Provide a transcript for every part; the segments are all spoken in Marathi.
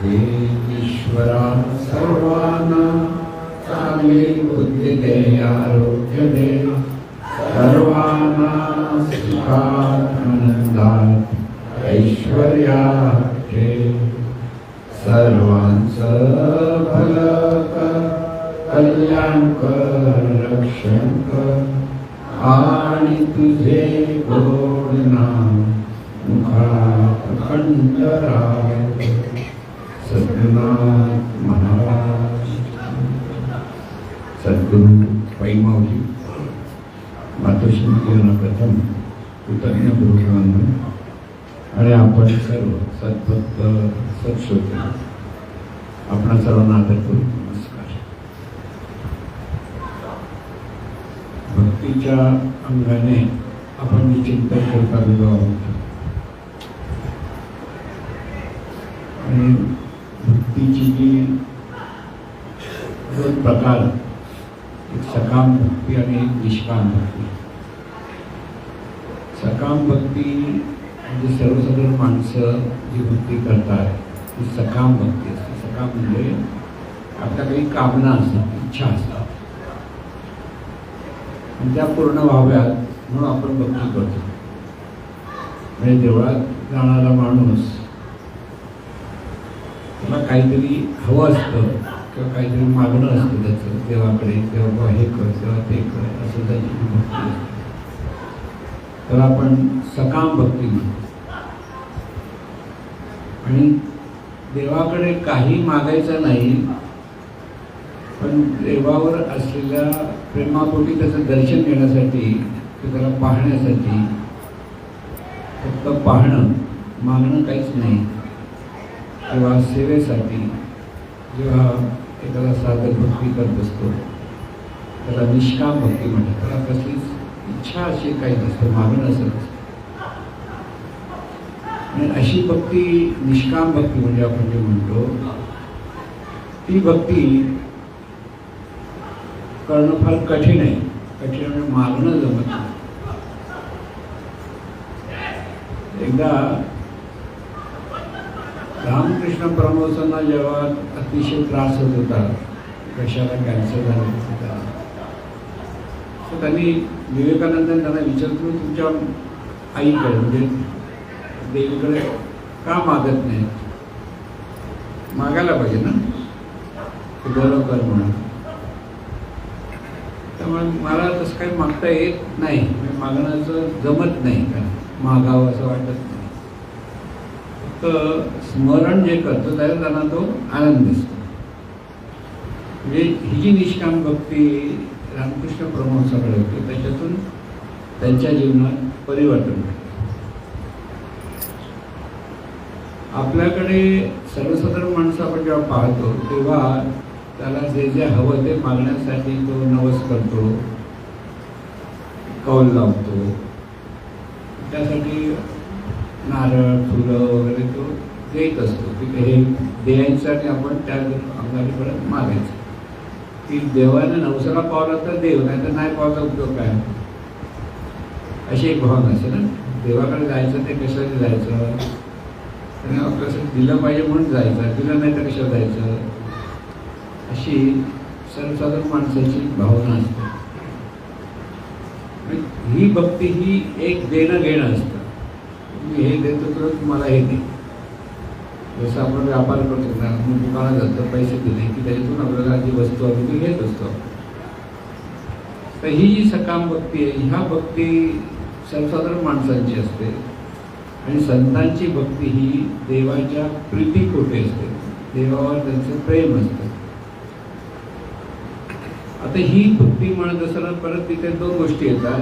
हे ईश्वरा सर्वांना चांगली बुद्धी दे, आरोग्य दे, सर्वांना सुखात आनंदात ऐश्वर्यात ठेव, सर्वांचं भलं कर, कल्याण कर, रक्षण कर, आणि तुझे गोड नाम मुखात अखंड राहो. सद्गुरुनाथ महाराज. सद्गुरु पैमावली मातोश्री प्रथम कृतज्ञ गुरुवंदन. आणि आपण सर्व सद्भक्त सत्श्रोते आपण सर्वांना आदर करू. नमस्कार. भक्तीच्या अंगाने आपण चिंतन करता गेलो आहोत. आणि भक्तीची जी दोन प्रकार, एक सकाम भक्ती आणि एक निष्काम भक्ती. सकाम भक्ती म्हणजे सर्वसाधारण माणसं जी भक्ती करतात ती सकाम भक्ती असते. सकाम म्हणजे आपल्या काही कामना असतात, इच्छा असतात, आणि त्या पूर्ण व्हाव्यात म्हणून आपण भक्ती करतो. म्हणजे देवळात जाणारा माणूस त्याला काहीतरी हवं असतं किंवा काहीतरी मागणं असतं त्याचं देवाकडे, तेव्हा हे कर, तेव्हा ते कर, असं त्याची भक्ती असते. तर आपण सकाम भक्ती म्हणतो. आणि देवाकडे काही मागायचं नाही, पण देवावर असलेल्या प्रेमापोटी त्याचं दर्शन घेण्यासाठी, त्याला पाहण्यासाठी, फक्त पाहणं, मागणं काहीच नाही, किंवा सेवेसाठी जेव्हा एखादा साधक भक्ती करत असतो त्याला निष्काम भक्ती म्हणतात. त्याला कसलीच इच्छा अशी काही नसतं, मागणं असं नसतं. आणि अशी भक्ती निष्काम भक्ती म्हणजे आपण जे म्हणतो ती भक्ती करणं फार कठीण आहे. कठीण म्हणजे मागणं जमत नाही. एकदा रामकृष्ण परमहंसांना जेव्हा अतिशय त्रास होत होता, कशाला कॅन्सर झाला होता, तर त्यांनी विवेकानंदांनी त्यांना विचारलं, तुमच्या आईकडे म्हणजे देवीकडे का मागत नाही? मागायला पाहिजे ना, बरं कर म्हणून. त्यामुळे मला तसं काही मागता येत नाही, मागण्याचं जमत नाही, का मागावं असं वाटत नाही. तर स्मरण जे करतो त्याला त्यांना तो आनंद दिसतो. म्हणजे ही जी निष्काम भक्ती रामकृष्ण परमहंसाकडे होती, त्याच्यातून त्यांच्या जीवनात परिवर्तन होतं. आपल्याकडे सर्वसाधारण माणसं आपण जेव्हा पाहतो तेव्हा त्याला जे जे हवं ते मागण्यासाठी तो नवस करतो, कौल लावतो, त्यासाठी नारळ फुलं वगैरे तो देत असतो. की हे द्यायचं आणि आपण त्या अंगाने परत मागायचं. की देवाने नवसाला पावला तर देव, नाही तर नाही पावला उपयोग काय, अशी एक भावना असते ना. देवाकडे जायचं ते कशाने जायचं, त्यांना कसं दिलं पाहिजे म्हणून जायचं, दिलं नाही तर कशाला जायचं, अशी सर्वसाधारण माणसाची भावना असते. ही भक्ती ही एक देणं घेणं असतं. मी हे देतो तर तुम्हाला हे दे. जसं आपण व्यापार करतो ना, आपण दुकानात जातो, पैसे दिले की त्याच्यातून आपल्याला जी वस्तू आली ती घेत असतो. तर ही जी सकाम भक्ती आहे, ह्या भक्ती सर्वसाधारण माणसांची असते. आणि संतांची भक्ती ही देवाच्या प्रीतीपोटी असते, देवावर त्यांचं प्रेम असतं. आता ही भक्ती म्हणत असताना परत तिथे दोन गोष्टी येतात,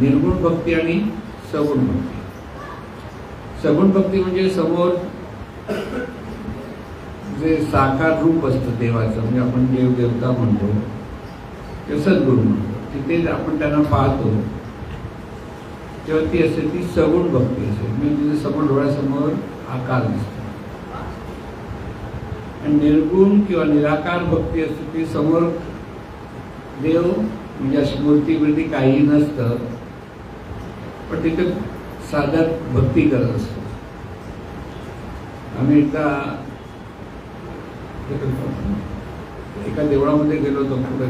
निर्गुण भक्ती आणि सगुण भक्ती. सगुण भक्ती म्हणजे समोर जे साकार रूप असतं देवाचं, म्हणजे आपण देव देवता म्हणतो किंवा सद्गुरू म्हणतो, तिथे आपण त्यांना पाहतो तेव्हा ती असते, ती सगुण भक्ती असते. म्हणजे तिथे समोर डोळ्यासमोर आकार दिसतो. आणि निर्गुण किंवा निराकार भक्ती असते, ती समोर देव म्हणजे अशी मूर्ती काही नसतं, पण तिथे साधक भक्ती करत असतो. आम्ही एकदा एका देवळामध्ये गेलो होतो पुढे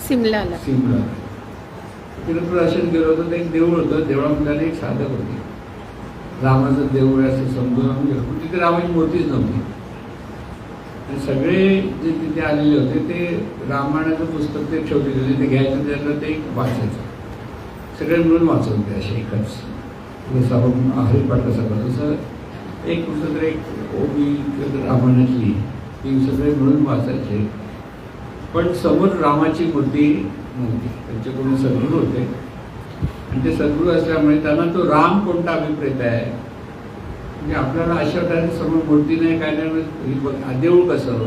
सिमलाला. तिथं असेच गेलो होतो. ते एक देऊळ होतं, देवळामध्ये एक साधक होते, रामाचं देऊळ आहे असं समजून आम्ही गेलो. पण तिथे रामाची मूर्तीच नव्हती. आणि सगळे जे तिथे आलेले होते ते रामायणाचं पुस्तक ते ठेवलेले होते, ते घ्यायचं त्यातलं ते वाचायचं. सगळे मिळून वाचत होते असे एकच, जसं आपण हरिपाठ कसं करतो तसं एक पुस्तक एक ओबी रामायणातली ती सगळे मिळून वाचायचे. पण समोर रामाची मूर्ती नव्हती. त्यांचे कोणी सद्गुरू होते आणि ते सद्गुरू असल्यामुळे त्यांना तो राम कोणता अभिप्रेत आहे म्हणजे आपल्याला अशा प्रकारे समोर मूर्ती नाही काय नाही देऊळ कसं.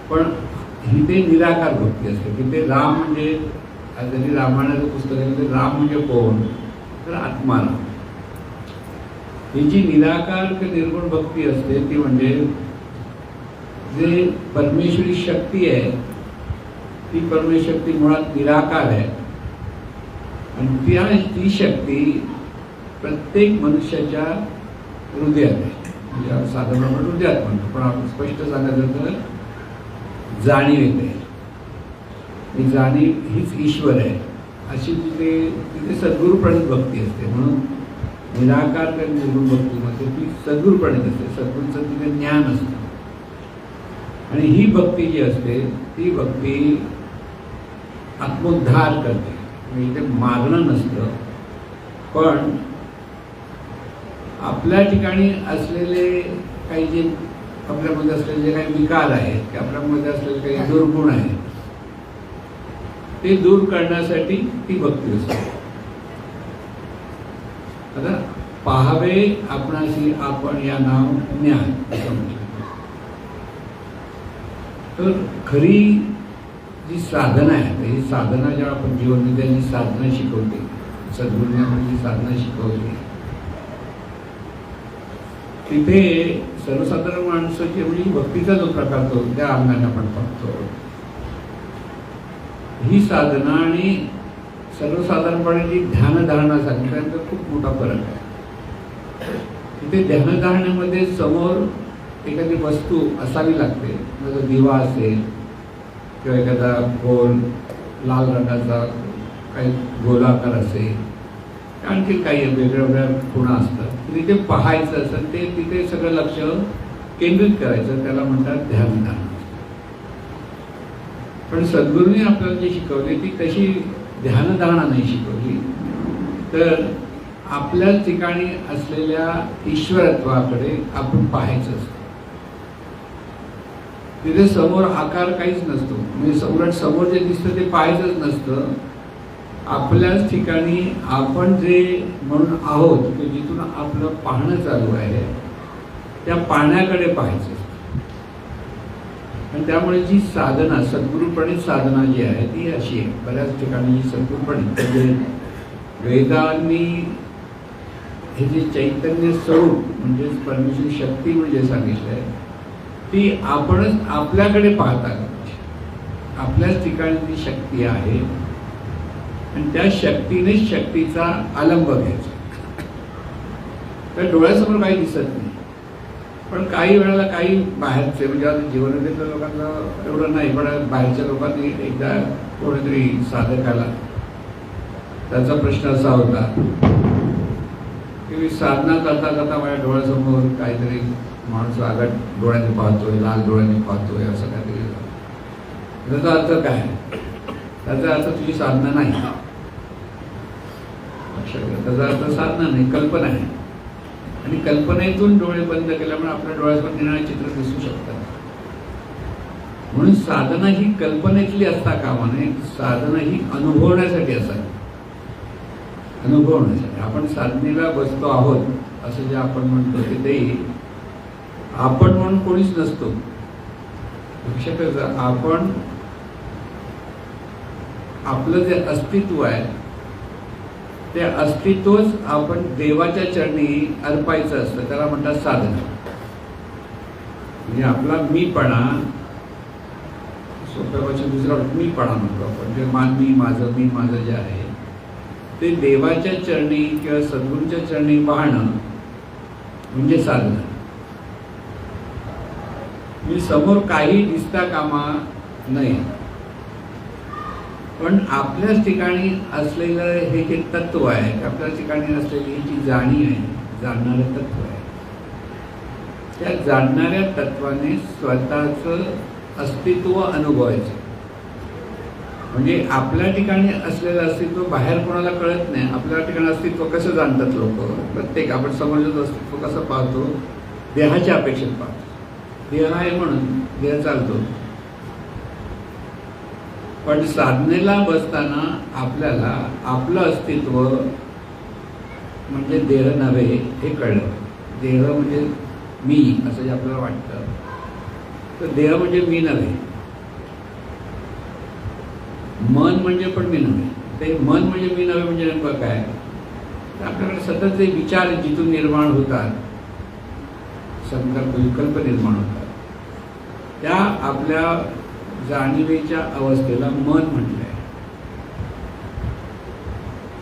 पण ही ते निराकार भक्ती असते की ते राम म्हणजे जरी रामायणाचं पुस्तक आहे ते राम म्हणजे कोण तर आत्माराम. ही जी निराकार की निर्गुण भक्ती असते ती म्हणजे जे परमेश्वरी शक्ती आहे ती परमेश्वरी शक्ती मुळात निराकार आहे आणि ती शक्ती प्रत्येक मनुष्याच्या हृदयात आहे. म्हणजे साधारण आपण हृदयात म्हणतो, पण आपण स्पष्ट सांगायचं तर जाणीव येते. ही जाणीव हीच ईश्वर आहे अशी तिथे सद्गुरुप्रणित भक्ती असते. म्हणून निराकार आणि निर्गुण भक्तीमध्ये ती सद्गुरुप्रणित असते, सद्गुरूचं तिथे ज्ञान असतं. आणि ही भक्ती जी असते ती भक्ती आत्मोद्धार करते. म्हणजे इथे मागणं नसतं, पण आपल्या ठिकाणी असलेले काही जे आपल्यामध्ये असलेले जे काही विकार आहेत की आपल्यामध्ये असलेले काही दुर्गुण आहेत ते दूर करण्यासाठी ती भक्ती असते. आता पाहावे आपणाशी आपण या नाव ज्ञान असं म्हटलं. तर खरी जी साधना आहे ही साधना जेव्हा आपण जीवनविद्याची साधना शिकवते, सद्गुरूंनी आपण जी साधना शिकवली तिथे सर्वसाधारण माणसाची म्हणजे भक्तीचा जो प्रकार तो त्या अंगाने आपण पाहतो. ही साधना आणि सर्वसाधारणपणे जी ध्यानधारणा सांगितल्यानंतर खूप मोठा फरक आहे. तिथे ध्यानधारणेमध्ये समोर एखादी वस्तू असावी लागते, जसं दिवा असेल किंवा एखादा गोल लाल रंगाचा काही गोलाकार असेल, आणखी काही वेगळ्या वेगळ्या खुणा असतात. तिथे पाहायचं असतं, ते तिथे सगळं लक्ष केंद्रित करायचं, त्याला म्हणतात ध्यानधारणा. पण सद्गुरूंनी आपल्याला जी शिकवली ती तशी ध्यानधारणा नाही शिकवली, तर आपल्याच ठिकाणी असलेल्या ईश्वरत्वाकडे आपण पाहायचं असतं. तिथे समोर आकार काहीच नसतो, म्हणजे उलट समोर जे दिसतं ते पाहायचंच नसतं. आपल्याच ठिकाणी आपण जे म्हणून आहोत की जिथून आपलं पाहणं चालू आहे त्या पाहण्याकडे पाहायचं. आणि त्यामुळे जी साधना सद्गुरूप्रणित साधना जी आहे ती अशी आहे. बऱ्याच ठिकाणी ही सद्गुरूप्रणित म्हणजे वेदांनी हे जे चैतन्य स्वरूप म्हणजे परमेश्वरी शक्ती म्हणजे सांगितलं आहे ती आपणच आपल्याकडे पाहतात. आपल्याच ठिकाणी ती शक्ती आहे आणि त्या शक्तीनेच शक्तीचा आलंब घ्यायचा. तर डोळ्यासमोर काही दिसत नाही, पण काही वेळेला काही बाहेरचे म्हणजे आता जीवनातल्या लोकांना एवढं नाही, पण बाहेरच्या लोकांनी एकदा कोणीतरी साधकाला त्याचा प्रश्न असा होता की साधना करता करता माझ्या डोळ्यासमोर काहीतरी माणूस आगट डोळ्याने पाहतोय, लाल डोळ्याने पाहतोय, असं काहीतरी. त्याचा अर्थ काय? त्याचा अर्थ तुझी साधना नाही. त्याचा अर्थ साधना नाही, कल्पना आहे. आणि कल्पनेतून डोळे बंद केल्यामुळे आपल्या डोळ्यासमोर येणारे चित्र दिसू शकतात. म्हणून साधना ही कल्पनेतली असता कामा नये, साधना ही अनुभवण्यासाठी असावी. अनुभवण्यासाठी आपण साधनेला बसतो आहोत असं जे आपण म्हणतो ते आपण म्हणून कोणीच नसतो. लक्षात आपण आपलं जे अस्तित्व आहे ते अस्तित्वच आपण देवाच्या चरणी अर्पायचं असतं, त्याला म्हणतात साधना. म्हणजे आपला मीपणा, सोप्या भाषेत दुसरा मीपणा म्हणतो आपण, जे मी माझं जे आहे ते देवाच्या चरणी किंवा सद्गुरूच्या चरणी पाहणं म्हणजे साधना. मी समोर काही दिसता कामा नये, पण आपल्याच ठिकाणी असलेलं हे जे तत्व आहे, आपल्याच ठिकाणी असलेली ही जी जाणीव आहे, जाणणारं तत्व आहे, त्या जाणणाऱ्या तत्वाने स्वतःचं अस्तित्व अनुभवायचं. म्हणजे आपल्या ठिकाणी असलेलं अस्तित्व बाहेर कोणाला कळत नाही. आपल्या ठिकाणी अस्तित्व कसं जाणतात लोक? प्रत्येक आपण समोरचं अस्तित्व कसं पाहतो? देहाच्या अपेक्षेत पाहतो. देह आहे म्हणून देह चालतो. पण साधनेला बसताना आपल्याला आपलं अस्तित्व म्हणजे देह नव्हे हे कळलं. देह म्हणजे मी असं जे आपल्याला वाटतं, तर देह म्हणजे मी नव्हे, मन म्हणजे पण मी नव्हे. ते मन म्हणजे मी नव्हे म्हणजे नेमकं काय? तर आपल्याकडे सतत जे विचार जिथून निर्माण होतात, संकल्प विकल्प निर्माण होतात, त्या आपल्या जाणीवेच्या अवस्थेला मन म्हटलंय.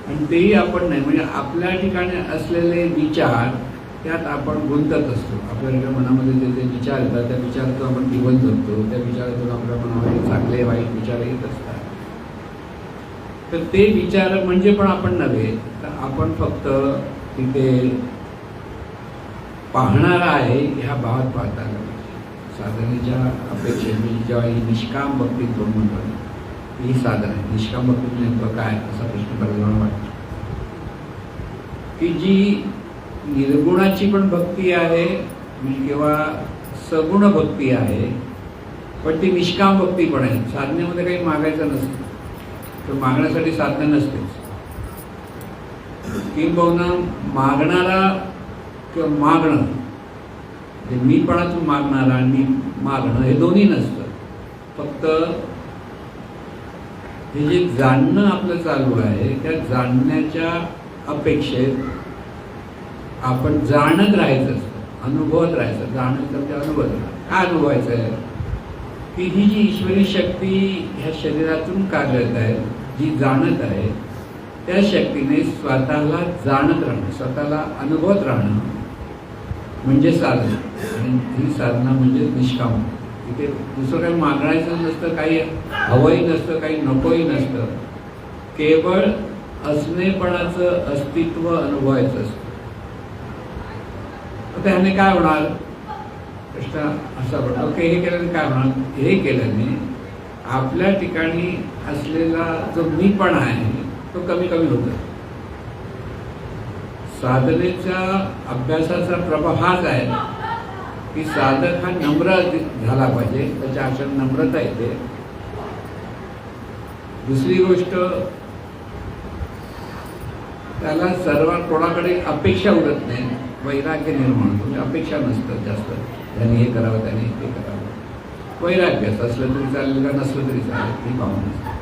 आणि तेही आपण नाही, म्हणजे आपल्या ठिकाणी असलेले विचार त्यात आपण गुंतत असतो. आपल्या मनामध्ये जे जे विचार येतात त्या विचारातून आपण जीवन जगतो. त्या विचारातून आपल्या मनामध्ये चांगले वाईट विचार येत असतात. तर ते विचार म्हणजे पण आपण नव्हे, तर आपण फक्त तिथे पाहणारा आहे ह्या भावात पाहता आला पाहिजे. साधनेच्या अपेक्षेने जेव्हा ही निष्काम भक्ती दोन म्हणतात, ही साधन आहे. निष्काम भक्ती नेमकं काय असा प्रश्न बरेच वाटतो, की जी निर्गुणाची पण भक्ती आहे किंवा सगुण भक्ती आहे, पण ती निष्काम भक्ती पण आहे. साधनेमध्ये काही मागायचं नसतं, तर मागण्यासाठी साधना नसतेच. किंबहुना मागणारा किंवा मागणं, मीपणातून मागणारा आणि मागणं हे दोन्ही नसतं. फक्त हे जे जाणणं आपलं चालू आहे, त्या जाणण्याच्या अपेक्षेत आपण जाणत राहायचं असतं, अनुभवत राहायचं. जाणत म्हणजे अनुभवत. काय अनुभवायचं आहे? की ही जी ईश्वरी शक्ती ह्या शरीरातून कार्यरत आहे, जी जाणत आहे, त्या शक्तीने स्वतःला जाणत राहणं, स्वतःला अनुभवत राहणं म्हणजे साधना. आणि ही साधना म्हणजे निष्काम. तिथे दुसरं काही मागायचं नसतं, काही हवंही नसतं, काही नकोही नसतं. केवळ असणेपणाचं अस्तित्व अनुभवायचं असतं. तर ह्याने काय होणार? प्रश्न असा पडतो की हे केल्याने काय होणार? हे केल्याने आपल्या ठिकाणी असलेला जो मीपणा आहे तो कमी कमी होतो. साधनेच्या अभ्यासाचा प्रभाव हाच आहे की साधक हा नम्र झाला पाहिजे, त्याच्या आचरण नम्रता येते. दुसरी गोष्ट, त्याला सर्व कोणाकडे अपेक्षा उरत नाही, वैराग्य निर्माण होतो. म्हणजे अपेक्षा नसतं जास्त, त्याने हे करावं, त्याने ते करावं. वैराग्य असलं तरी चालेल का नसलं तरी चालेल, ही भावना असते.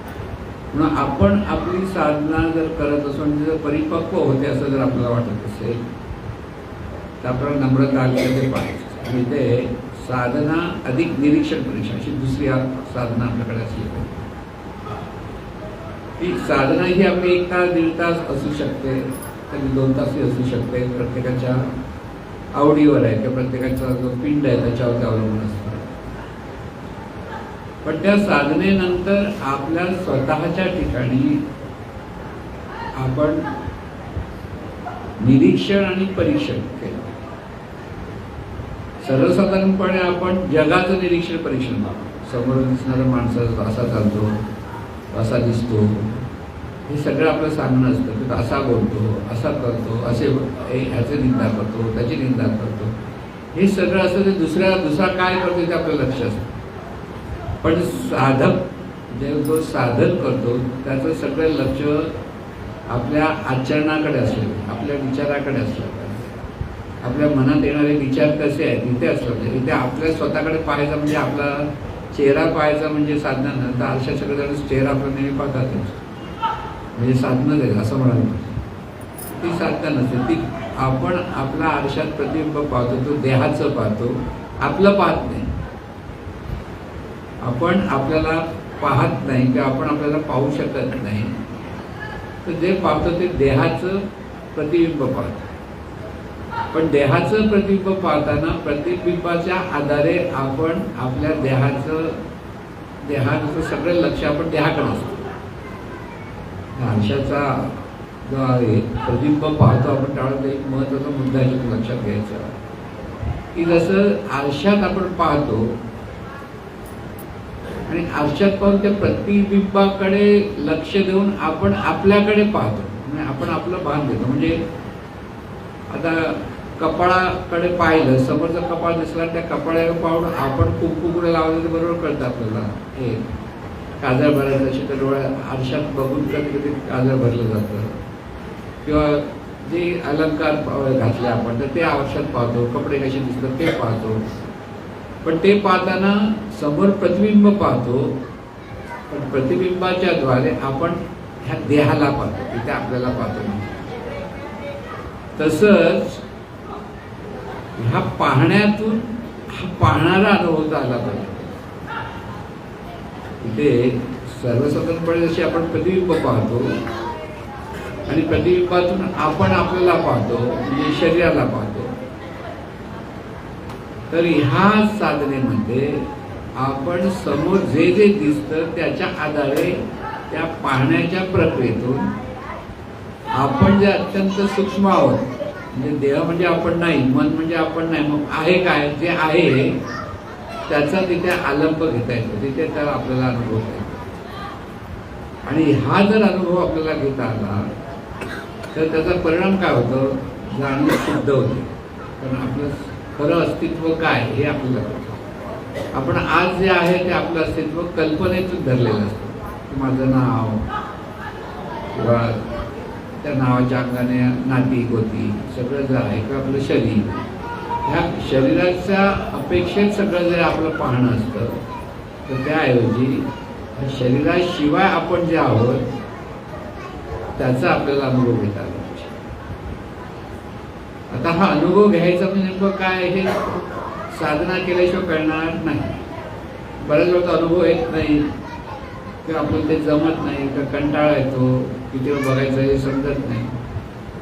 म्हणून आपण आपली साधना जर करत असो म्हणजे जर परिपक्व होते असं जर आपल्याला वाटत असेल, तर आपल्याला नम्रता आली ते पाहिजे. आणि ते साधना अधिक निरीक्षण परीक्षा अशी दुसरी साधना आपल्याकडे असली पाहिजे. ही साधना ही आपली 1 तास 1.5 तास असू शकते, कधी 2 तासही असू शकते. प्रत्येकाच्या आवडीवर आहे किंवा प्रत्येकाचा जो पिंड आहे त्याच्यावर अवलंबून असतं. पण त्या साधनेनंतर आपल्या स्वतःच्या ठिकाणी आपण निरीक्षण आणि परीक्षण केलं. सर्वसाधारणपणे आपण जगाचं निरीक्षण परीक्षण करतो. समोर दिसणारा माणसा असा चालतो, असा दिसतो, हे सगळं आपलं सांगणं असतं. असा बोलतो, असा करतो, असे ह्याचे निंदा करतो, त्याची निंदा करतो, हे सगळं असतं. ते दुसरा काय करतो ते आपलं लक्ष असतं. पण साधक जो साधन करतो त्याचं सगळं लक्ष आपल्या आचरणाकडे असलं, आपल्या विचाराकडे असलं पाहिजे. आपल्या मनात येणारे विचार कसे आहेत इथे असलं पाहिजे. इथे आपल्या स्वतःकडे पाहायचा म्हणजे आपला चेहरा पाहायचा म्हणजे साधना नंतर आरशा सगळं चेहरा आपला नेहमी पाहतातच, म्हणजे साधनच आहे असं म्हणाल. ती साधना नसते. ती आपण आपला आरशात प्रतिबिंब पाहतो, तो देहाचं पाहतो, आपलं पाहत नाही. आपण आपल्याला पाहत नाही किंवा आपण आपल्याला पाहू शकत नाही, तर जे पाहतो ते देहाचं प्रतिबिंब पाहतो. पण देहाचं प्रतिबिंब पाहताना प्रतिबिंबाच्या आधारे आपण आपल्या देहाचं सगळं लक्ष आपण देहाकडे असतो. आरशाचा जो आहे प्रतिबिंब पाहतो आपण, त्यावेळेला एक महत्त्वाचा मुद्दा आहे लक्षात घ्यायचा की जसं आरशात आपण पाहतो आणि आरशात पाहून त्या प्रतिबिंबाकडे लक्ष देऊन आपण आपल्याकडे पाहतो, म्हणजे आपण आपलं भान देतो. म्हणजे आता कपाळाकडे पाहिलं, समोरचं कपाळ दिसला, त्या कपाळावर पाहून आपण कुंकुकडे लावलं तर बरोबर कळतं आपल्याला हे काजळ भरायचं अशी, तर डोळ्या आरशात बघून कधी कधी काजळ भरलं जातं. किंवा जे अलंकार घातले आपण तर ते आरशात पाहतो, कपडे कसे दिसतात ते पाहतो. पण ते पाहताना समोर प्रतिबिंब पाहतो, पण प्रतिबिंबाच्या द्वारे आपण ह्या देहाला पाहतो, तिथे आपल्याला पाहतो. तसंच ह्या पाहण्यातून हा पाहणारा अनुभवता आला पाहिजे. तिथे सर्वसाधारणपणे जशी आपण प्रतिबिंब पाहतो आणि प्रतिबिंबातून आपण आपल्याला पाहतो, म्हणजे शरीराला पाहतो, तर ह्या साधनेमध्ये आपण समोर जे जे दिसतं त्याच्या आधारे त्या पाहण्याच्या प्रक्रियेतून आपण जे अत्यंत सूक्ष्म आहोत, म्हणजे देह म्हणजे आपण नाही, मन म्हणजे आपण नाही, मग आहे काय, जे आहे त्याचा तिथे आलंब घेता येतो, तिथे त्याला आपल्याला अनुभव येतो. आणि हा जर अनुभव आपल्याला घेता आला तर त्याचा परिणाम काय होतो, जाणीव शुद्ध होते. कारण आपलं खरं अस्तित्व काय हे आपल्याला कळतं. आपण आज जे आहे ते आपलं अस्तित्व कल्पनेतून धरलेलं असतं. माझं नाव किंवा त्या नावाच्या अंगाने नाती गोती सगळं जे आहे किंवा आपलं शरीर, ह्या शरीराच्या अपेक्षेत सगळं जर आपलं पाहणं असतं तर त्याऐवजी शरीराशिवाय आपण जे आहोत त्याचा आपल्याला अनुभव घेता आला पाहिजे. आता हा अनुभव घ्यायचा म्हणजे नेमकं काय हे साधना केल्याशिवाय कळणार नाही. बऱ्याच वेळा अनुभव येत नाही किंवा आपल्याला ते जमत नाही, किंवा कंटाळा येतो, किती वेळ बघायचं हे समजत नाही.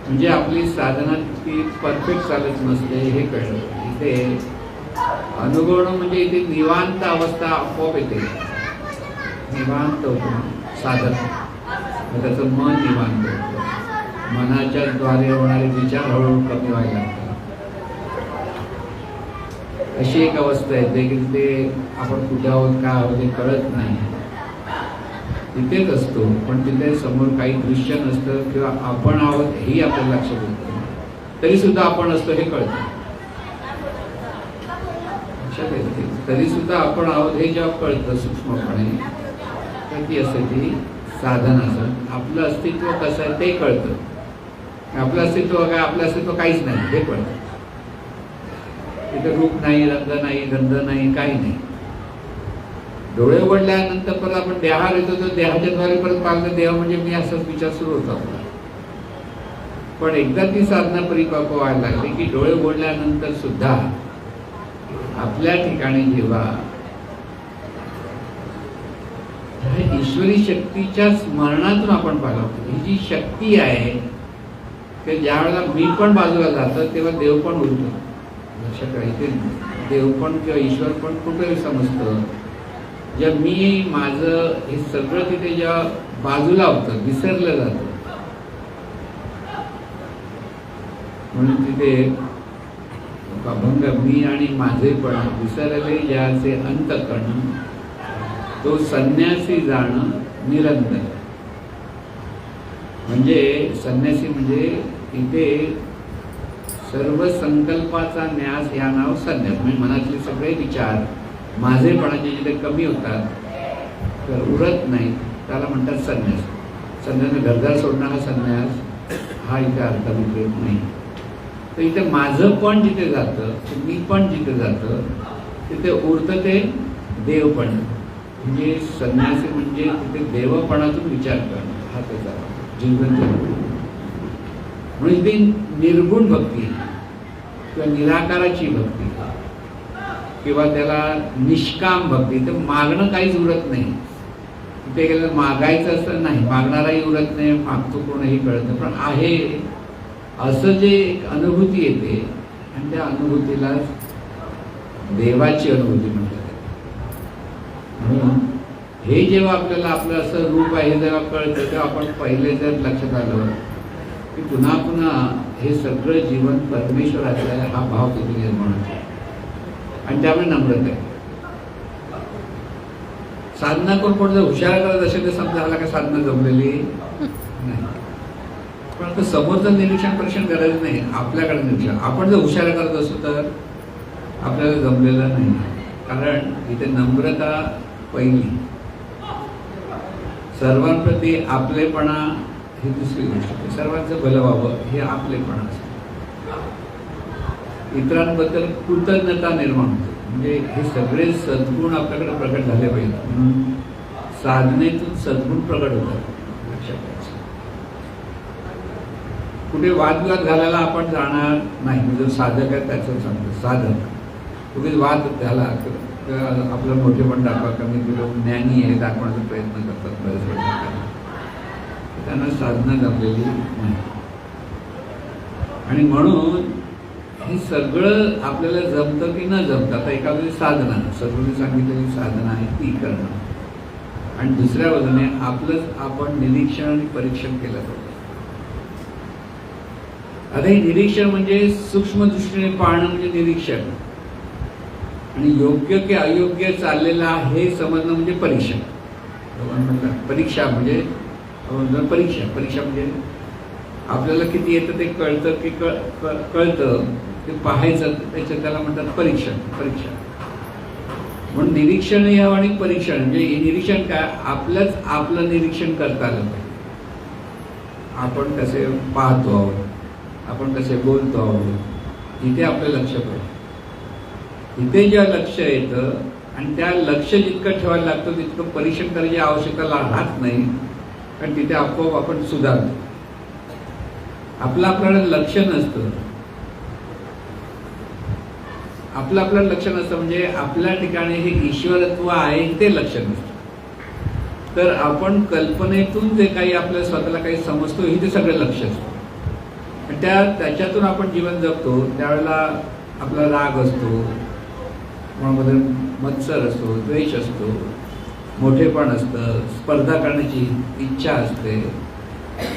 म्हणजे आपली साधना ती परफेक्ट चालत नसते हे कळलं. इथे अनुभवणं म्हणजे इथे निवांत अवस्था आपोआप येते, निवांत होतं साधन, त्याचं मन निवांत होतं, मनाच्या द्वारे होणारे विचार हळूहळू कमी व्हायला लागतात. अशी एक अवस्था येते की ते आपण कुठे आहोत काय आहोत हे कळत नाही, तिथेच असतो पण तिथे समोर काही दृश्य नसतं किंवा आपण आहोत हेही आपल्याला लक्षात येतं, तरी सुद्धा आपण असतो हे कळतं. लक्षात येते तरी सुद्धा आपण आहोत हे जेव्हा कळतं सूक्ष्मपणे, तर ती असते ती साधना. आपलं अस्तित्व कसं आहे ते कळतं. आपलं अस्तित्व काय, आपलं अस्तित्व काहीच नाही हे कळतं. तिथे रूप नाही, रंग नाही, गंध नाही, काही नाही. डोळे उघडल्यानंतर परत आपण देहावर येतो, तर देहाच्या द्वारे परत पाहिलं देह म्हणजे मी असाच विचार सुरू होता आपला. पण एकदा ती साधना परिपक्व व्हायला लागली की डोळे उघडल्यानंतर सुद्धा आपल्या ठिकाणी जेव्हा ईश्वरी शक्तीच्या स्मरणातून आपण पाहिलं, ही जी शक्ती आहे ते ज्या वेळेला मी पण बाजूला जातं तेव्हा देव पण उरतो. लक्षात राहायचे, देव पण किंवा ईश्वर पण कुठे समजतं, जेव्हा मी माझं हे सगळं तिथे जेव्हा बाजूला होतं, विसरलं जातं. म्हणून तिथे अभंग मी आणि माझे पण विसरले ज्याचे अंतकण, तो संन्यासी जाणं निरंतर. म्हणजे संन्यासी म्हणजे इथे सर्व संकल्पाचा न्यास या नाव संन्यास. म्हणजे मनातले सगळे विचार माझेपणाचे जिथे कमी होतात तर उरत नाही, त्याला म्हणतात संन्यास. संन्यास घरदार सोडणं हा संन्यास हा इथे अर्थाभिप्रेत नाही. तर इथे माझं पण जिथे जातं, मी पण जिथे जातं तिथे उरतं ते देवपण. म्हणजे संन्यासी म्हणजे तिथे देवपणातून विचार करणं हा त्याचा जीवन. म्हणजे ती निर्गुण भक्ती किंवा निराकाराची भक्ती किंवा त्याला निष्काम भक्ती. तर मागणं काहीच उरत नाही. तिथे गेलं मागायचं असं नाही, मागणाराही उरत नाही, मागतो कोणही कळत नाही. पण आहे असं जे एक अनुभूती येते आणि त्या अनुभूतीला देवाची अनुभूती म्हटलं जाते. म्हणून हे जेव्हा आपल्याला आपलं असं रूप आहे हे जेव्हा कळतं तेव्हा आपण पहिले जर लक्षात आलं की पुन्हा पुन्हा हे सगळं जीवन परमेश्वराचं आहे हा भाव तिथे निर्माण होतो आणि त्यामुळे नम्रता आहे. साधना करून कोण जर हुशार करत असेल तर समजा ह्याला काय साधना जमलेली नाही. पण आता समोरचं निरीक्षण परीक्षण करायचं नाही, आपल्याकडे निरीक्षण. आपण जर हुशार करत असू तर आपल्याला जमलेलं नाही. कारण इथे नम्रता पहिली, सर्वांप्रती आपलेपणा ही दुसरी गोष्ट. सर्वांचं भलं व्हावं हे आपलेपणा असतं. इतरांबद्दल कृतज्ञता निर्माण होते. म्हणजे हे सगळे सद्गुण आपल्याकडे प्रकट झाले पाहिजे. म्हणून साधनेतून सद्गुण प्रकट होतात. लक्षात घ्यायचं. कुठे वादविवाद घालायला आपण जाणार नाही. म्हणजे साधक आहे त्याचं सांगतो. साधक कुठे वाद झाला आपलं मोठेपण दाखवा, कमी केलं ज्ञानी आहे दाखवण्याचा प्रयत्न करतात बरेच वेळा. त्यांना साधना जमलेली नाही. आणि म्हणून हे सगळं आपल्याला जमतं की न जमतं. आता एखादी साधना सद्गुरूंनी सांगितलेली साधना आहे ती करणं आणि दुसऱ्या बाजूने आपलंच आपण निरीक्षण आणि परीक्षण केलं पाहिजे. आता हे निरीक्षण म्हणजे सूक्ष्म दृष्टीने पाहणं म्हणजे निरीक्षण आणि योग्य की अयोग्य चाललेलं हे समजणं म्हणजे परीक्षण. परीक्षा म्हणजे परीक्षा म्हणजे आपल्याला किती येतं ते कळतं की कळतं ते पाहायचं त्याच्यात त्याला म्हणतात परीक्षा. म्हणून निरीक्षण यावं आणि परीक्षण म्हणजे निरीक्षण काय आपलं निरीक्षण करता आलं पाहिजे. आपण कसे पाहतो आहोत, आपण कसे बोलतो आहोत, इथे आपलं लक्ष पाहिजे. इथे जेव्हा लक्ष येतं आणि त्या लक्ष जितकं ठेवायला लागतं तितकं परीक्षण करायची आवश्यकता राहत नाही. कारण तिथे आपोआप आपण सुधारतो. आपल्याला लक्ष नसतं, आपल्याला लक्ष नसतं म्हणजे आपल्या ठिकाणी हे ईश्वरत्व आहे ते लक्ष नसतं. तर आपण कल्पनेतून जे काही आपल्या स्वतःला काही समजतो हे ते सगळं लक्ष असतं. आणि त्याच्यातून आपण जीवन जगतो. त्यावेळेला आपला राग असतो, मनामध्ये मत्सर असतो, द्वेष असतो, मोठेपण असतं, स्पर्धा करण्याची इच्छा असते.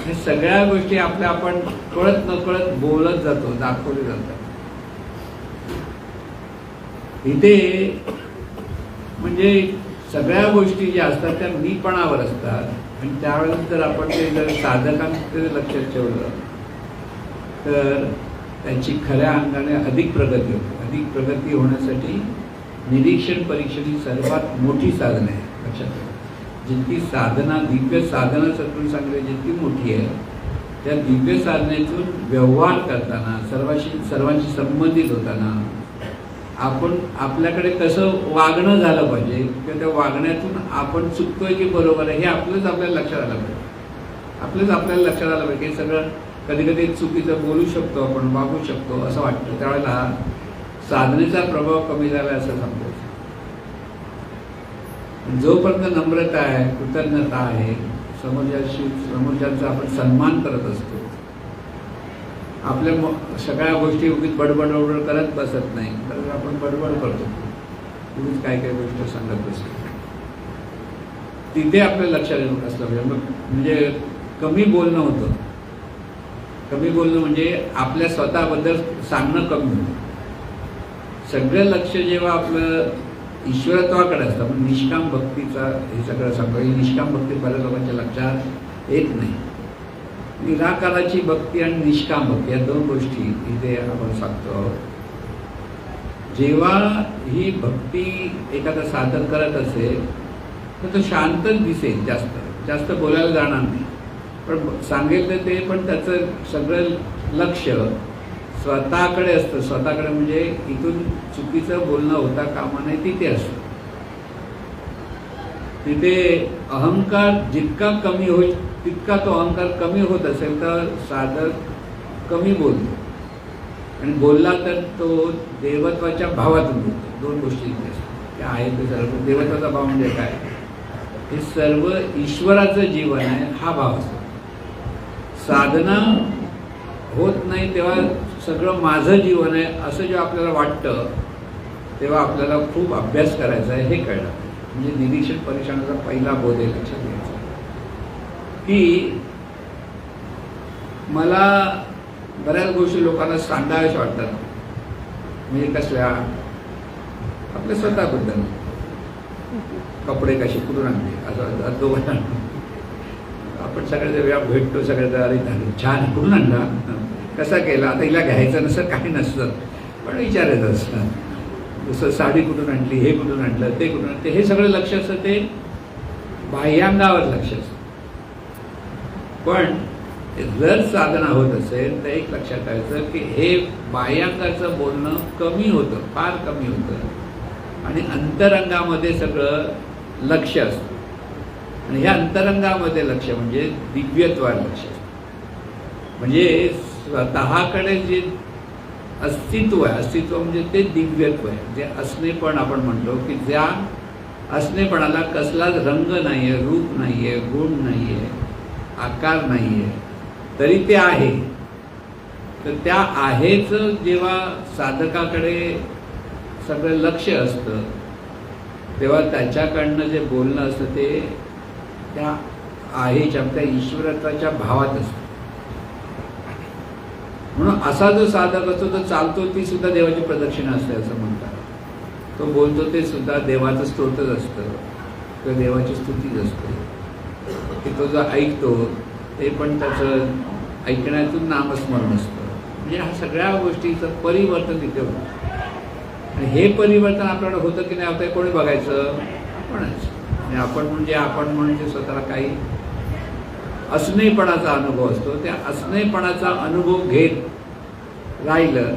हे सगळ्या गोष्टी आपण कळत नकळत बोलत जातो, दाखवले जातात. इथे म्हणजे सगळ्या गोष्टी ज्या असतात त्या मीपणावर असतात आणि त्यावेळेस जर आपण ते जर साधकांकडे लक्षात ठेवलं तर त्यांची खऱ्या अंगाने अधिक प्रगती होते. अधिक प्रगती होण्यासाठी निरीक्षण परीक्षण ही सर्वात मोठी साधना आहे. लक्षात ठेवा. जितकी साधना दिव्य साधना सद्गुरू सांगितले जितकी मोठी आहे त्या दिव्य साधनेतून व्यवहार करताना सर्वांशी संबंधित होताना आपण आपल्याकडे कसं वागणं झालं पाहिजे किंवा त्या वागण्यातून आपण चुकतोय की बरोबर आहे हे आपल्याला लक्षात आलं पाहिजे. आपल्याला लक्षात आलं पाहिजे. हे सगळं कधी कधी चुकीचं बोलू शकतो, आपण वागू शकतो असं वाटतं. त्यावेळेला साधनेचा प्रभाव कमी झाला असं समजायचं. जोपर्यंत नम्रता आहे, कृतज्ञता आहे, समोरच्याचा आपण सन्मान करत असतो, आपल्या सगळ्या गोष्टी उगीच बडबड करत बसत नाही. तर आपण बडबड करतो, उगीच काय काय गोष्ट सांगत बसतो. तिथे आपलं लक्षात असलं पाहिजे. म्हणजे कमी बोलणं होतं. कमी बोलणं म्हणजे आपल्या स्वतःबद्दल सांगणं कमी होतं. सगळं लक्ष जेव्हा आपलं ईश्वरत्वाकडे असतं, पण निष्काम भक्तीचा हे सगळं सांगतो. ही निष्काम भक्ती बऱ्याच लोकांच्या लक्षात येत नाही. निराकाराची भक्ती आणि निष्काम भक्ती या दोन गोष्टी इथे आपण सांगतो. जेव्हा ही भक्ती एखादा साधन करत असेल तर तो शांतच दिसेल, जास्त बोलायला जाणार नाही. पण सांगेल तर ते पण त्याचं सगळं लक्ष स्वतःकडे असतं. स्वतःकडे म्हणजे इथून चुकीचं बोलणं होता कामा नये तिथे असतं. तिथे अहंकार जितका कमी होईल तितका तो अहंकार कमी होत असेल तर साधक कमी बोलतो आणि बोलला तर तो देवत्वाच्या भावातून बोलतो. दोन गोष्टी इथे असतात त्या आहेत. ते सर्व देवत्वाचा भाव म्हणजे काय? हे सर्व ईश्वराचं जीवन आहे हा भाव असतो. साधना होत नाही तेव्हा सगळं माझं जीवन आहे असं जेव्हा आपल्याला वाटतं तेव्हा आपल्याला खूप अभ्यास करायचा आहे हे कळलं. म्हणजे निरीक्षण परीक्षणाचा पहिला बोध आहे लक्षात घ्यायचा की मला बऱ्याच गोष्टी लोकांना सांगाव्याशा वाटतात. म्हणजे कसल्या आपल्या स्वतःबद्दल कपडे कसे कुठून आणले असं दोघांना आपण सगळ्या वेळा भेटतो सगळ्या अरे छान कुठून आणला कसा केला आता हिला घ्यायचं नसतं काही नसतं पण विचारायचं असतं. जसं साडी कुठून आणली हे कुठून आणलं ते कुठून आणलं हे सगळं लक्ष असतं ते बाह्यांगावर लक्ष असतं. पण जर साधना होत असेल तर एक लक्षात ठेवायचं की हे बाह्यांगाचं बोलणं कमी होतं फार कमी होतं आणि अंतरंगामध्ये सगळं लक्ष असतं. आणि ह्या अंतरंगामध्ये लक्ष म्हणजे दिव्यत्वावर लक्ष असतं. म्हणजे स्वतःकडे जे अस्तित्व आहे अस्तित्व म्हणजे ते दिव्यत्व आहे. जे असणेपण आपण म्हणतो की ज्या असणेपणाला कसलाच रंग नाही आहे रूप नाही आहे गुण नाही आहे आकार नाही आहे तरी ते आहे. तर त्या आहेचं जेव्हा साधकाकडे सगळं लक्ष असतं तेव्हा त्याच्याकडनं जे बोलणं असतं ते त्या आहेच्या त्या ईश्वरत्वाच्या भावात असतं. म्हणून असा जो साधक असतो तो चालतो ती सुद्धा देवाची प्रदक्षिणा असते असं म्हणतात. तो बोलतो ते सुद्धा देवाचं स्तोत्रच असतं किंवा देवाची स्तुतीच असते. की तो जो ऐकतो ते पण त्याचं ऐकण्यातून नामस्मरण असतं. म्हणजे ह्या सगळ्या गोष्टीचं परिवर्तन तिथे होतं. आणि हे परिवर्तन आपल्याला होतं की नाही होतं कोणी बघायचं आपणच. आणि आपण म्हणजे स्वतःला काही असणेपणाचा अनुभव असतो. त्या असणेपणाचा अनुभव घेत राहिलं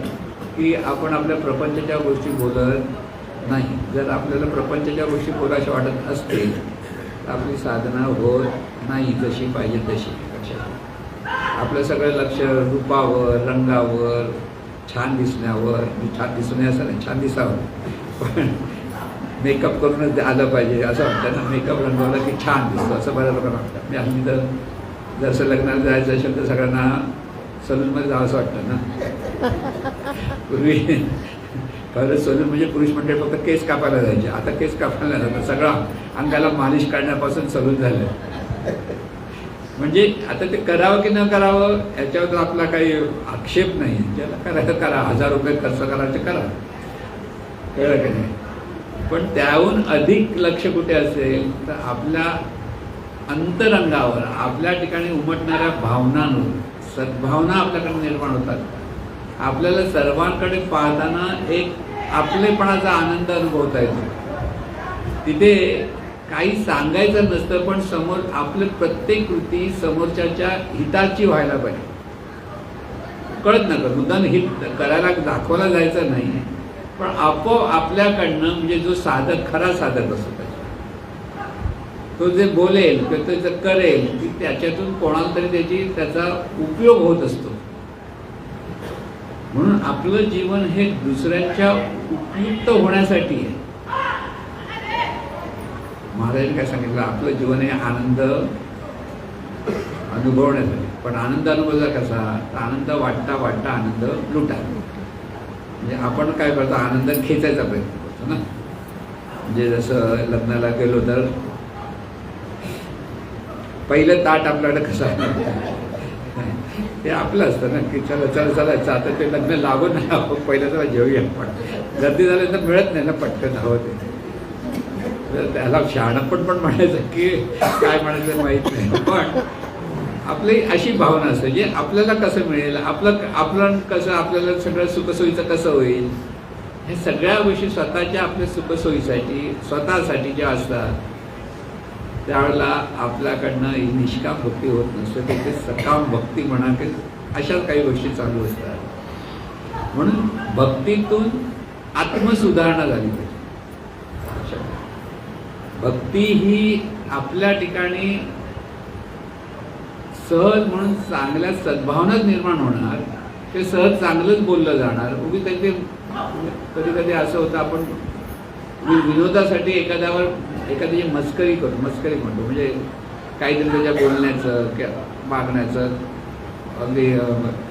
की आपण आपल्या प्रपंचाच्या गोष्टी बोलत नाही. जर आपल्याला प्रपंचाच्या गोष्टी बोलायच्या वाटत असतील तर आपली साधना होत नाही जशी पाहिजे तशी. आपलं सगळं लक्ष रूपावर रंगावर छान दिसण्यावर छान दिसू नये असं नाही छान दिसावं पण मेकअप करूनच आलं पाहिजे असं वाटतं ना. मेकअप रंगवलं की छान दिसतो असं बऱ्याच लोकांना वाटतं. मी हल्ली तर जसं लग्नाला जायचं असेल तर सगळ्यांना सलूनमध्ये जावं असं वाटतं ना. पूर्वी खरंच सलून म्हणजे पुरुष मंडळी फक्त केस कापायला जायचे. आता केस कापायला जातं सगळं अंगाला मालिश करण्यापासून सलून झालं. म्हणजे आता ते करावं की न करावं याच्यावर आपला काही आक्षेप नाही. ज्याला करायचं करा 1000 रुपये खर्च करायचे करा कळलं की नाही. पण त्याहून अधिक लक्ष कुठे असेल तर आपल्या अंतरंगावर आपल्या ठिकाणी उमटणाऱ्या भावनांवर सद्भावना आपल्याकडे निर्माण होतात. आपल्याला सर्वांकडे पाहताना एक आपलेपणाचा आनंद अनुभवता येतो. तिथे काही सांगायचं नसतं पण समोर आपलं प्रत्येक कृती समोरच्याच्या हिताची व्हायला पाहिजे. कळत नका मुद्दाम हित करायला दाखवायला जायचं नाही पण आपोआप आपल्याकडनं म्हणजे जो साधक खरा साधक असतो तो जे बोलेल किंवा तो जे करेल की त्याच्यातून कोणाला तरी त्याचा उपयोग होत असतो. म्हणून आपलं जीवन हे दुसऱ्यांच्या उपयुक्त होण्यासाठी आहे. महाराजांनी काय सांगितलं आपलं जीवन हे आनंद अनुभवण्यासाठी. पण आनंद अनुभवला कसा तर आनंद वाटता वाटता आनंद लुटा. म्हणजे आपण काय करतो आनंद खेचायचा प्रयत्न करतो ना. म्हणजे जसं लग्नाला गेलो तर पहिलं ताट आपल्याकडे कसं आहे ते आपलं असतं ना की चला चालायचं आता ते लग्न लागून नाही आपण पहिलं चला जेवूया. पण गर्दी झाल्यानंतर मिळत नाही ना पटकन हवं ते. त्याला शहाणपण पण म्हणायचं की काय म्हणायचं माहीत नाही. पण आपली अशी भावना असते जे आपल्याला कसं मिळेल आपलं कसं आपल्याला सगळं सुखसोयीचं कसं होईल हे सगळ्या गोष्टी स्वतःच्या आपल्या सुखसोयीसाठी स्वतःसाठी ज्या असतात त्यावेळेला आपल्याकडनं ही निष्काम भक्ती होत नसते. ते सकाम भक्ती म्हणा की अशाच काही गोष्टी चालू असतात. म्हणून भक्तीतून आत्मसुधारणा झाली पाहिजे. भक्ती ही आपल्या ठिकाणी सहज म्हणून चांगल्या सद्भावनाच निर्माण होणार. ते सहज चांगलंच बोललं जाणार. उगीच ते कधी कधी असं होतं आपण विनोदासाठी एखाद्याची मस्करी म्हणतो. म्हणजे काहीतरी त्याच्या बोलण्याचं किंवा मागण्याचं अगदी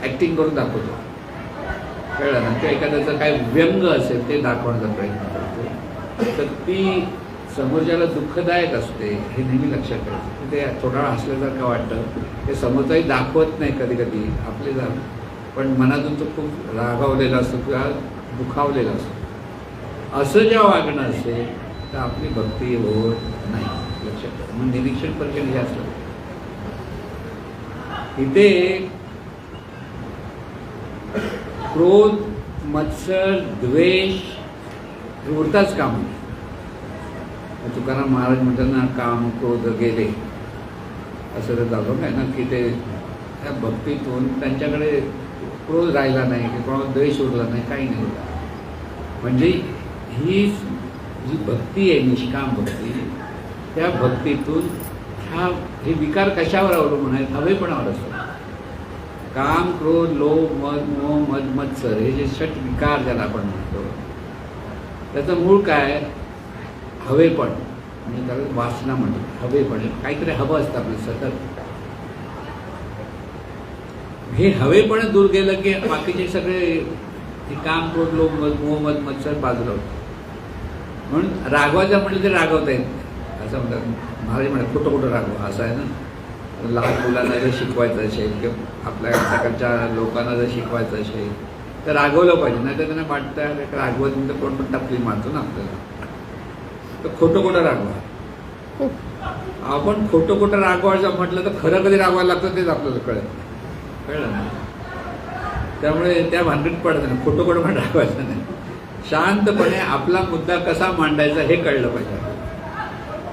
ॲक्टिंग करून दाखवतो. कळलं ना, किंवा एखाद्याचं काय व्यंग असेल ते दाखवण्याचा प्रयत्न करतो, तर ती समोरच्याला दुःखदायक असते हे नेहमी लक्षात ठेवायचं. ते थोडा वेळ हसल्यासारखं वाटतं, ते समोरचाही दाखवत नाही कधी कधी आपले पण मनातून तो खूप रागावलेला असतो किंवा दुखावलेला असतो. असं जेव्हा वागणं असेल तर आपली भक्ती होत नाही, लक्षात ठेवा. मग निरीक्षण परीक्षण हे असलं इथे क्रोध, मत्सर, द्वेष हे उरताच काम नाही. तुकाराम महाराज म्हणतात ना, काम क्रोध गेले असं तर दाखवलं आहे ना, की ते त्या भक्तीतून त्यांच्याकडे क्रोध राहिला नाही की कोणाला द्वेष उरला नाही, काही नाही उरला. म्हणजे ही जी भक्ती आहे, निष्काम भक्ती, त्या भक्तीतून हे विकार कशावर अवलंबून आहेत? हवेपणावर असतात. काम, क्रोध, लोभ, मद, मोह, मद, मत्सर हे जे षट विकार ज्याला आपण म्हणतो, त्याचं मूळ काय? हवेपण. म्हणजे त्याला वासना म्हणतो. हवेपण काहीतरी हवं असतं आपलं सतत. हे हवेपण दूर गेलं की बाकीचे सगळे काम, क्रोध, लोभ, मोह, मद, मत्सर बाजूला होतं. म्हणून रागवायचं म्हटलं तर रागवता येत नाही असं म्हणतात. महाराज म्हणतात खोटं खोटं रागवा असं आहे ना. लहान मुलांना जर शिकवायचं असेल किंवा आपल्या आजकालच्या लोकांना जर शिकवायचं असेल तर रागवलं पाहिजे, नाही तर त्यांना वाटतं रागवत तर कोण पण टपली मारतो ना आपल्याला. तर खोटं खोटं रागवा. आपण खोटं खोटं रागवायचं म्हटलं तर खरं कधी रागवायला लागतं तेच आपल्याला कळलं ना. त्यामुळे त्या भानगडीत पडत नाही, खोटं खोटं पण रागवायचं नाही. शांतपणे आपला मुद्दा कसा मांडायचा हे कळलं पाहिजे.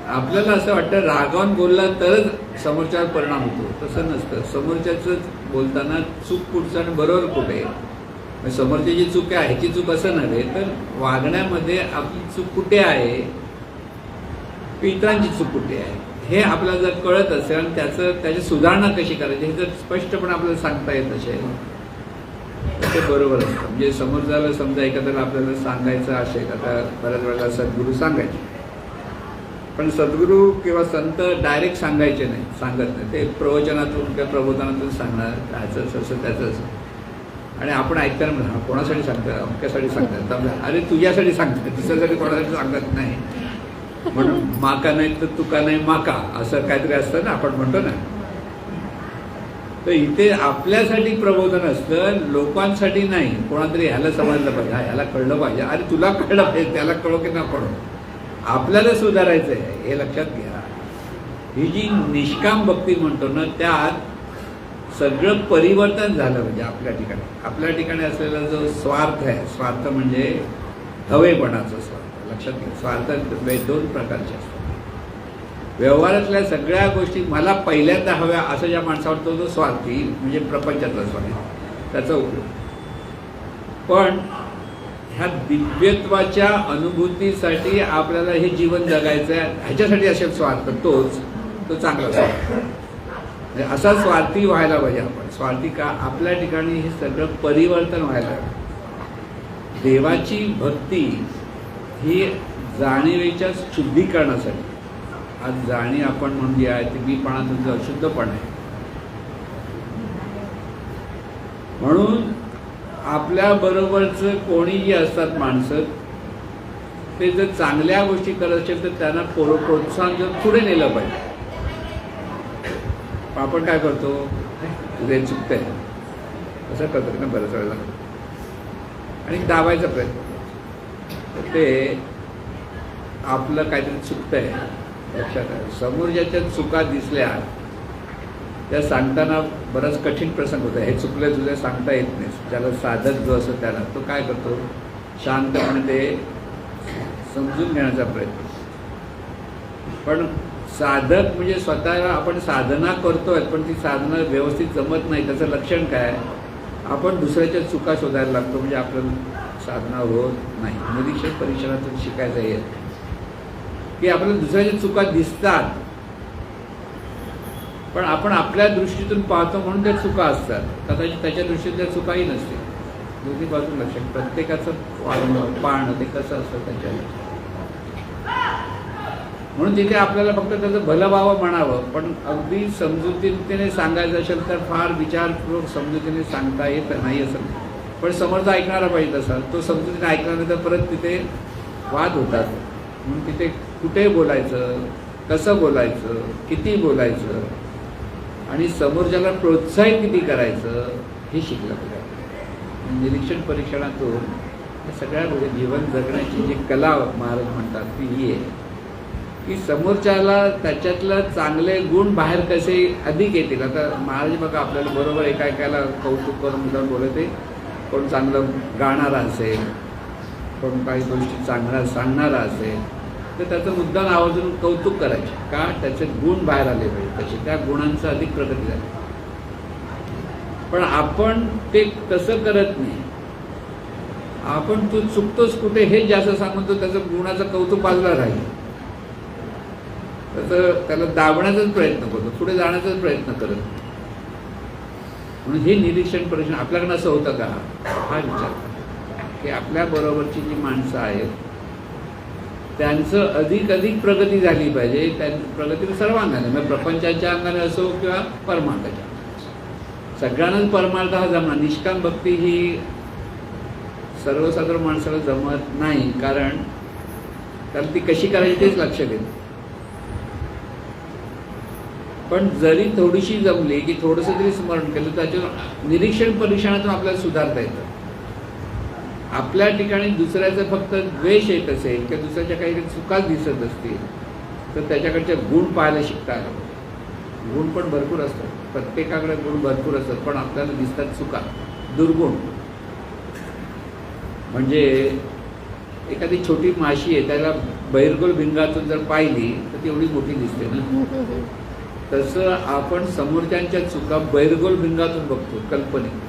आपल्याला असं वाटतं रागावून बोलला तरच समोरच्यावर परिणाम होतो, तसं नसतं. समोरच्याच बोलताना चूक कुठचं आणि बरोबर कुठे, समोरची जी चूक आहे ह्याची चूक असं नव्हे, तर वागण्यामध्ये आपली चूक कुठे आहे, इतरांची चूक कुठे आहे हे आपल्याला जर कळत असेल आणि त्याची सुधारणा कशी करायची हे जर स्पष्टपणे आपल्याला सांगता येत असेल ते बरोबर असतं. म्हणजे समोरच्याला समजा एखाद्याला आपल्याला सांगायचं असेल, आता बऱ्याच वेळेला सद्गुरू सांगायचे, पण सद्गुरू किंवा संत डायरेक्ट सांगायचे नाही, सांगत नाही. ते प्रवचनातून किंवा प्रबोधनातून सांगणार त्याचं असं त्याचं असं. आणि आपण ऐकताना म्हणा कोणासाठी सांगतात, अमक्यासाठी सांगतात, अरे तुझ्यासाठी सांगतात, दुसऱ्यासाठी कोणासाठी सांगत नाही. म्हणून माका नाही तर तुका नाही माका असं काहीतरी असतं ना, आपण म्हणतो ना. तर इथे आपल्यासाठी प्रबोधन असतं, लोकांसाठी नाही. कोणातरी ह्याला समजलं पाहिजे, ह्याला कळलं पाहिजे, अरे तुला कळलं पाहिजे, त्याला कळो की ना कळो, आपल्याला सुधारायचं आहे हे लक्षात घ्या. ही जी निष्काम भक्ती म्हणतो ना, त्यात सगळं परिवर्तन झालं. म्हणजे आपल्या ठिकाणी असलेला जो स्वार्थ आहे, स्वार्थ म्हणजे हवेपणाचा स्वार्थ, लक्षात घ्या. स्वार्थ दोन प्रकारचे असतात. व्यवहारातल्या सगळ्या गोष्टी मला पहिल्यांदा हव्या असं ज्या माणसावर तो स्वार्थी, म्हणजे प्रपंचातला स्वार्थी, त्याचा उपयोग. पण ह्या दिव्यत्वाच्या अनुभूतीसाठी आपल्याला हे जीवन जगायचं आहे, ह्याच्यासाठी असेल स्वार्थ, तो चांगला स्वार्थ. म्हणजे असा स्वार्थी व्हायला पाहिजे आपण. स्वार्थी का? आपल्या ठिकाणी हे सगळं परिवर्तन व्हायला हवं. देवाची भक्ती ही जाणीवेच्या शुद्धीकरणासाठी. आज जाणीव आपण म्हणून जी आहे ती मीपणातून जो अशुद्धपण आहे, म्हणून आपल्या बरोबरचं कोणी जी असतात माणसं, ते जर चांगल्या गोष्टी करत असेल तर त्यांना प्रोत्साहन जर पुढे नेलं पाहिजे. आपण काय करतो, तुझे चुकतंय असं करतो ना बऱ्याच वेळेला, आणि दाबायचा प्रयत्न करतो. ते आपलं काहीतरी चुकतंय लक्षात आहे. समोरच्या चुका दिसल्या त्या सांगताना बराच कठीण प्रसंग होता. हे चुकलं तुझं सांगता येत नाही. ज्याला साधक जो असतो त्याला, तो काय करतो, शांतपणे ते समजून घेण्याचा प्रयत्न. पण साधक म्हणजे स्वतःला आपण साधना करतोय, पण ती साधना व्यवस्थित जमत नाही. त्याचं लक्षण काय, आपण दुसऱ्याच्या चुका शोधायला लागतो, म्हणजे आपलं साधना होत नाही. निरीक्षण परीक्षणातून शिकायचं येत की आपल्याला दुसऱ्याच्या चुका दिसतात, पण आपण आपल्या दृष्टीतून पाहतो म्हणून त्या चुका असतात. कदाचित त्याच्या दृष्टीत त्या चुकाही नसते. दोन्ही बाजू लक्षात, प्रत्येकाचं पाहणं ते कसं असतं त्याच्या. म्हणून तिथे आपल्याला फक्त त्याचं भलं व्हावं म्हणावं, पण अगदी समजुतीने सांगायचं असेल तर फार विचारपूर्वक समजुतीने सांगता येत नाही असं. पण समोरचा ऐकणारा पाहिजे तसा, तो समजून ऐकला नाही तर परत तिथे वाद होतात. म्हणून तिथे कुठे बोलायचं, कसं बोलायचं, किती बोलायचं आणि समोरच्याला प्रोत्साहित किती करायचं हे शिकलं पाहिजे. निरीक्षण परीक्षणातून या सगळ्या गोष्टी जीवन जगण्याची जी कला महाराज म्हणतात ती ही आहे की समोरच्याला त्याच्यातलं चांगले गुण बाहेर कसे अधिक येतील. आता महाराज बघा आपल्याला बरोबर एका कौतुक करून मुद्दाम बोलते, कोण चांगलं गाणारा असेल, कोण काही गोष्टी चांगला सांगणारा असेल तर त्याचं मुद्दाम आवाजून कौतुक करायचे का, त्याचे गुण बाहेर आले पाहिजे, त्याचे त्या गुणांचं अधिक प्रगती झाली. पण आपण ते तसं करत नाही. आपण तू चुकतोस कुठे हे जास्त सांगून तो त्याचं गुणाचं कौतुक बाजूला राहील, त्याला दाबण्याचाच प्रयत्न करतो, पुढे जाण्याचाच प्रयत्न करत नाही. म्हणून हे निरीक्षण परीक्षण आपल्याकडनं असं होतं का हा विचार करा की आपल्या बरोबरची जी माणसं आहेत त्यांचं अधिक प्रगती झाली पाहिजे. प्रगती सर्वांगाने, म्हणजे प्रपंचाच्या अंगाने असो किंवा परमार्थाच्या, सगळ्यांनाच परमार्थ हा जमणार. निष्काम भक्ती ही सर्वसाधारण माणसाला जमत नाही, कारण त्याला ती कशी करायची तेच लक्ष देत. पण जरी थोडीशी जमली की थोडंसं जरी स्मरण केलं त्याच्यावर निरीक्षण परीक्षणातून आपल्याला सुधारता येतं. आपल्या ठिकाणी दुसऱ्याचं फक्त द्वेष येत असेल किंवा दुसऱ्याच्या काही चुका दिसत असतील तर त्याच्याकडचे गुण पाहायला शिकता आलं. गुण पण भरपूर असतात, प्रत्येकाकडे गुण भरपूर असतात, पण आपल्याला दिसतात चुका, दुर्गुण. म्हणजे एखादी छोटी माशी आहे त्याला बहिर्गोल भिंगातून जर पाहिली तर ती एवढी मोठी दिसते ना. तसं आपण समोरच्यांच्या चुका बहिर्गोल भिंगातून बघतो, कल्पनेत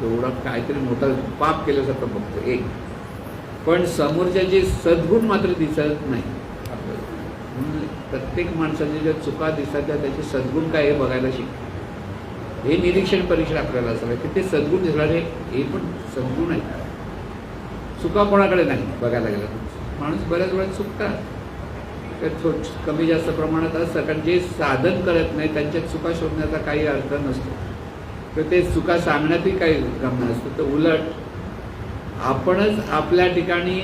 एवढा काहीतरी मोठा पाप केल्यासारखं बघतो एक, पण समोरच्याचे सद्गुण मात्र दिसत नाही आपल्याला. म्हणून प्रत्येक माणसाच्या ज्या चुका दिसतात त्याचे सद्गुण काय हे बघायला शिकतो. हे निरीक्षण परीक्षण आपल्याला असावं की ते सद्गुण दिसणारे हे पण सद्गुण आहेत. चुका कोणाकडे नाही बघायला गेलं. माणूस बऱ्याच वेळा चुकतात, कमी जास्त प्रमाणात असतं, कारण जे साधन करत नाही त्यांच्या चुका शोधण्याचा काही अर्थ नसतो, तर ते चुका सांगण्यातही काही गमन असतं. तर उलट आपणच आपल्या ठिकाणी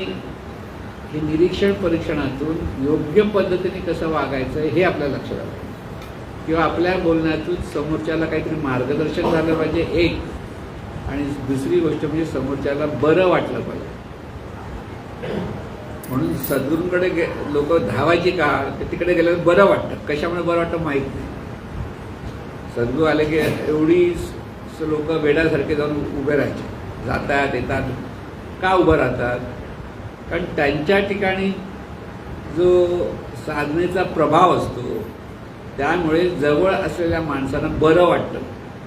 हे निरीक्षण परीक्षणातून योग्य पद्धतीने कसं वागायचं हे आपल्याला लक्षात आलं पाहिजे, किंवा आपल्या बोलण्यातून समोरच्याला काहीतरी मार्गदर्शन झालं पाहिजे एक, आणि दुसरी गोष्ट म्हणजे समोरच्याला बरं वाटलं पाहिजे. म्हणून सद्गुरूंकडे लोक धावायची का, तिकडे गेल्यावर बरं वाटतं. कशामुळे बरं वाटतं माहीत नाही. सद्गुरू आले की एवढी लोक वेड्यासारखे जाऊन उभे राहायचे, जातात येतात. का उभं राहतात? कारण त्यांच्या ठिकाणी जो साधनेचा प्रभाव असतो त्यामुळे जवळ असलेल्या माणसांना बरं वाटतं.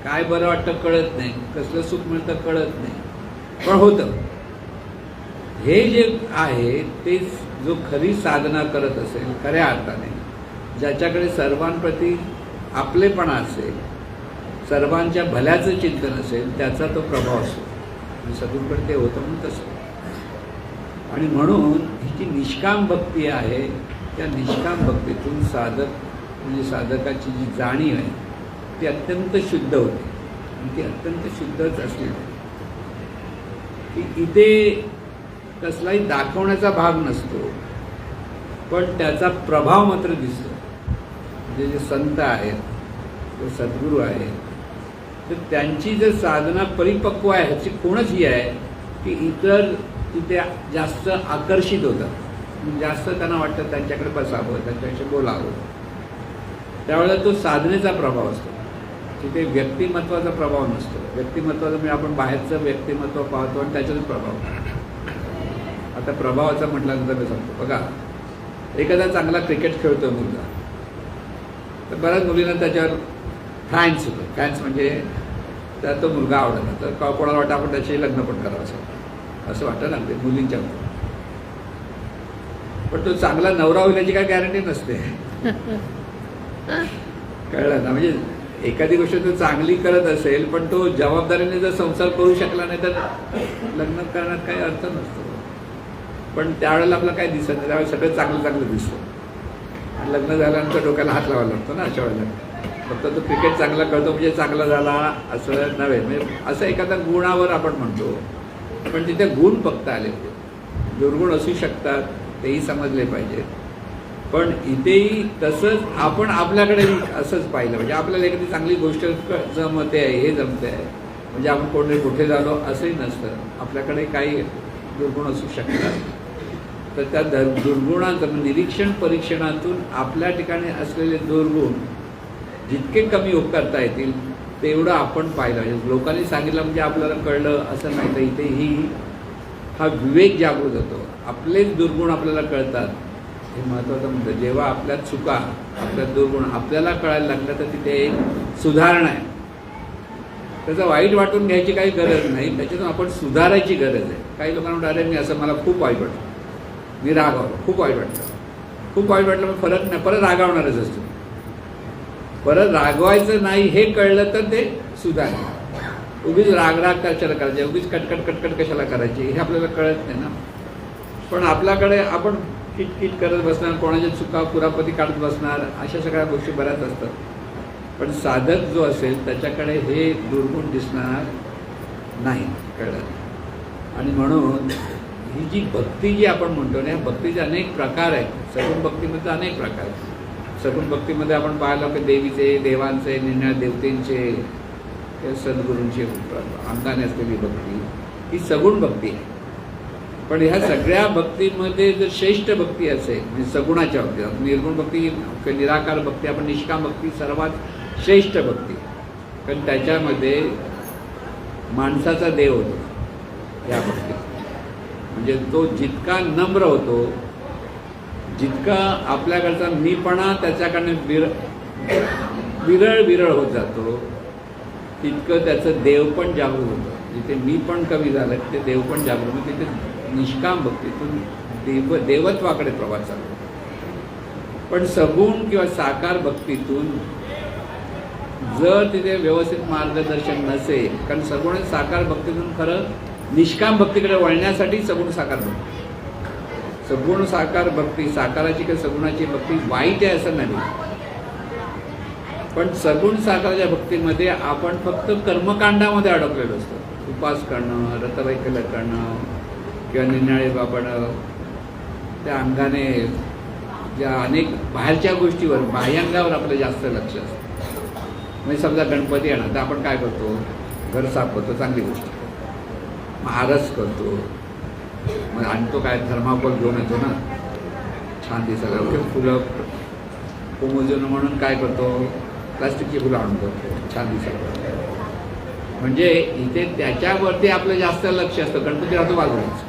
काय बरं वाटतं कळत नाही, कसलं सुख मिळतं कळत नाही, पण होतं. हे जे आहे ते जो खरी साधना करत असेल खऱ्या अर्थाने, ज्याच्याकडे सर्वांप्रती आपलेपणा असेल, सर्वांच्या भल्याचं चिंतन असेल, त्याचा तो प्रभाव असतो. आणि सद्गुरूकडे ते होतं म्हणून तसं. आणि म्हणून ही जी निष्काम भक्ती आहे त्या निष्काम भक्तीतून साधक म्हणजे साधकाची जी जाणीव आहे ती अत्यंत शुद्ध होते. आणि ती अत्यंत शुद्धच असली की इथे कसलाही दाखवण्याचा भाग नसतो, पण त्याचा प्रभाव मात्र दिसतो. म्हणजे जे संत आहेत, जे सद्गुरू आहेत, तर त्यांची जर साधना परिपक्व आहे ह्याची खूणच ही आहे की इतर तिथे जास्त आकर्षित होतात, जास्त त्यांना वाटतं त्यांच्याकडे बसावं, त्यांच्याशी बोलावं. त्यावेळेला तो साधनेचा प्रभाव असतो, तिथे व्यक्तिमत्वाचा प्रभाव नसतो. व्यक्तिमत्वाचा म्हणजे आपण बाहेरचं व्यक्तिमत्व पाहतो आणि त्याच्यातच प्रभाव. आता प्रभावाचा म्हटल्यानंतर मी सांगतो बघा, एखादा चांगला क्रिकेट खेळतो मुलगा, तर बऱ्याच मुलींना त्याच्यावर फॅन्स होतो. फॅन्स म्हणजे त्याला तो मुलगा आवडला तर कोणाला वाटतं आपण त्याच्याशी लग्न पण करावं असं वाटतं ना ते मुलींच्या. पण तो चांगला नवरा होईल याची काय गॅरंटी नसते. कळलं ना? म्हणजे एखादी गोष्ट तो चांगली करत असेल पण तो जबाबदारीने जर संसार करू शकला नाही तर लग्न करण्यात काही अर्थ नसतो. पण त्यावेळेला आपलं काय दिसत नाही, त्यावेळेला सगळं चांगलं दिसतं. आणि लग्न झाल्यानंतर डोक्याला हात लावायला लागतो ना अशा वेळेला. फक्त तो क्रिकेट चांगला खेळतो म्हणजे चांगला झाला असं नव्हे. म्हणजे असं एखाद्या गुणावर आपण म्हणतो, पण तिथे गुण फक्त आले पाहिजे. दुर्गुण असू शकतात, तेही समजले पाहिजेत. पण इथेही तसंच आपण आपल्याकडे असंच पाहिलं म्हणजे आपल्याला एखादी चांगली गोष्ट जमते आहे, हे जमते आहे म्हणजे आपण कोणी कुठे झालो असंही नसतं. आपल्याकडे काही दुर्गुण असू शकतात. तर त्या दुर्गुणांचं निरीक्षण परीक्षणातून आपल्या ठिकाणी असलेले दुर्गुण जितके कमी करता येतील तेवढं आपण पाहिलं पाहिजे. लोकांनी सांगितलं म्हणजे आपल्याला कळलं असं नाही. तर इथेही हा विवेक जागृत होतो. आपलेच दुर्गुण आपल्याला कळतात, हे महत्त्वाचं म्हणतं. जेव्हा आपल्या चुका, आपल्या दुर्गुण आपल्याला कळायला लागलं तर तिथे एक सुधारणा आहे. त्याचं वाईट वाटून घ्यायची काही गरज नाही, त्याच्यातून आपण सुधारायची गरज आहे. काही लोकांना म्हणतात, अरे मी असं, मला खूप वाईट वाटतं, मी रागावलो, खूप वाईट वाटतं. खूप वाईट वाटलं मग फरक नाही, परत रागावणारच असतो. परत रागवायचं नाही हे कळलं तर ते सुधार. उगीच राग कशाला करायचे, उगीच कटकट कशाला करायची हे आपल्याला कळत नाही ना. पण आपल्याकडे आपण किटकिट करत बसणार, कोणाच्या चुका कुरापती काढत बसणार, अशा सगळ्या गोष्टी बऱ्याच असतात. पण साधक जो असेल त्याच्याकडे हे दुर्गुण दिसणार नाही, कळलं. आणि म्हणून ही जी भक्ती जी आपण म्हणतो ना, या भक्तीचे अनेक प्रकार आहेत. सगुण भक्तीमध्ये अनेक प्रकार आहेत. सगुण भक्तीमध्ये आपण पाहिलं की देवीचे, देवांचे, निर्णय देवतेंचे, सद्गुरूंची अंगाने असलेली भक्ती ही सगुण भक्ती आहे. पण ह्या सगळ्या भक्तीमध्ये जर श्रेष्ठ भक्ती असेल म्हणजे सगुणाच्या बाबतीत, निर्गुण भक्ती, निराकार भक्ती, आपण निष्काम भक्ती सर्वात श्रेष्ठ भक्ती. कारण त्याच्यामध्ये माणसाचा देव होतो या भक्तीत. म्हणजे तो जितका नम्र होतो, जितका आपल्याकडचा मीपणा त्याच्याकडनं विरळ होत जातो, तितकं त्याचं देव पण जागृत होतं. जिथे मी पण कमी झालं तिथे देव पण जागृत होतं. तिथे निष्काम भक्तीतून देवत्वाकडे प्रवास चालतो. पण सगुण किंवा साकार भक्तीतून जर तिथे व्यवस्थित मार्गदर्शन नसेल, कारण सगुण साकार भक्तीतून खरं निष्काम भक्तीकडे वळण्यासाठी सगुण साकार भक्ती. सगुण साकार भक्ती, साकाराची किंवा सगुणाची भक्ती वाईट आहे असं नाही. पण सगुण साकाराच्या भक्तीमध्ये आपण फक्त कर्मकांडामध्ये अडकलेलो असतो. उपास करणं, रतवैकल्य करणं किंवा निनाळे बाबणं, त्या अंगाने ज्या अनेक बाहेरच्या गोष्टीवर, बाह्यांगावर आपलं जास्त लक्ष असतं. म्हणजे समजा गणपती येणार तर आपण काय करतो, घर साफ करतो, चांगली गोष्ट. मग आरस करतो, मग आणतो काय थर्माकोल घेऊन येतो ना, छान दिसायला. फुलं कोमोजून म्हणून काय करतो, प्लास्टिकची फुलं आणतो, छान दिसायला. म्हणजे इथे त्याच्यावरती आपलं जास्त लक्ष असतं. गणपती राहतो बाजूलाच.